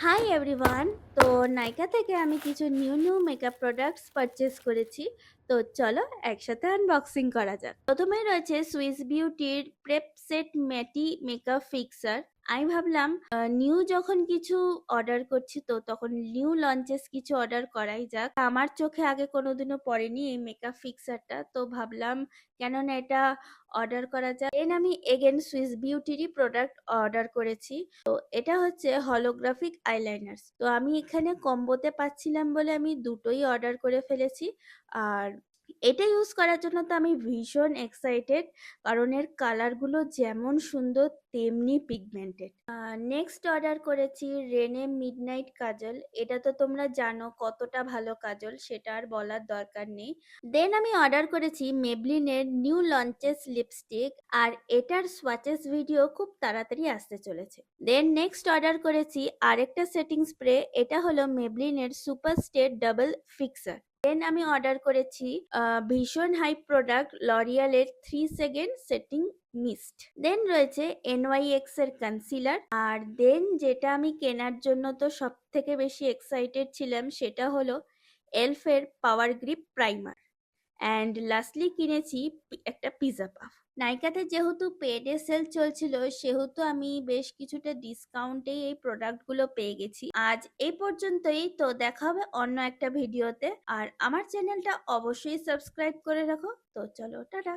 Hi everyone. তো নাইকা থেকে আমি কিছু নিউ মেকআপ প্রোডাক্টস পারচেজ করেছি। তো চলো একসাথে আনবক্সিং করা যাক। প্রথমেই রয়েছে সুইস বিউটির prep set matte makeup fixer. আমি ভাবলাম নিউ যখন কিছু অর্ডার করছি তো তখন নিউ লঞ্চেস কিছু অর্ডার করাই যাক। আমার চোখে আগে কোনোদিনও পড়েনি এই মেকআপ ফিক্সারটা, তো ভাবলাম কেন না এটা অর্ডার করা যায়। দেন আমি এগেন সুইস বিউটিরই প্রোডাক্ট অর্ডার করেছি। তো এটা হচ্ছে হলোগ্রাফিক আইলাইনার্স। তো আমি এখানে কম্বোতে পাচ্ছিলাম বলে আমি দুটোই অর্ডার করে ফেলেছি। আর এটা ইউজ করার জন্য তো আমি ভীষণ এক্সাইটেড, কারণ এর কালারগুলো যেমন সুন্দর তেমনি পিগমেন্টেড। নেক্সট অর্ডার করেছি রেনে মিডনাইট কাজল। এটা তো তোমরা জানো কতটা ভালো কাজল, সেটা আর বলার দরকার নেই। দেন আমি অর্ডার করেছি মেবলিনের নিউ লঞ্চেস লিপস্টিক, আর এটার সোয়াচেস ভিডিও খুব তাড়াতাড়ি আসতে চলেছে। দেন নেক্সট অর্ডার করেছি আরেকটা সেটিং স্প্রে, এটা হলো মেবলিনের super stay double fixer. Then আমি অর্ডার করেছি ভীষণ হাই প্রোডাক্ট লরিয়ালের 3 সেকেন্ড সেটিং মিস্ট। দেন রয়েছে NYX এর কনসিলার। আর দেন যেটা আমি কেনার জন্য তো সব থেকে বেশি এক্সাইটেড ছিলাম সেটা হলো এলফের পাওয়ার গ্রিপ প্রাইমার। অ্যান্ড লাস্টলি কিনেছি একটা পিৎজা পাফ। নাইকাতে যেহেতু পেডে সেল চলছিল সেহেতু আমি বেশ কিছুটা ডিসকাউন্টেই এই প্রোডাক্টগুলো পেয়ে গেছি। আজ এই পর্যন্তই, তো দেখা হবে অন্য একটা ভিডিওতে। আর আমার চ্যানেলটা অবশ্যই সাবস্ক্রাইব করে রাখো। তো চলো টাটা।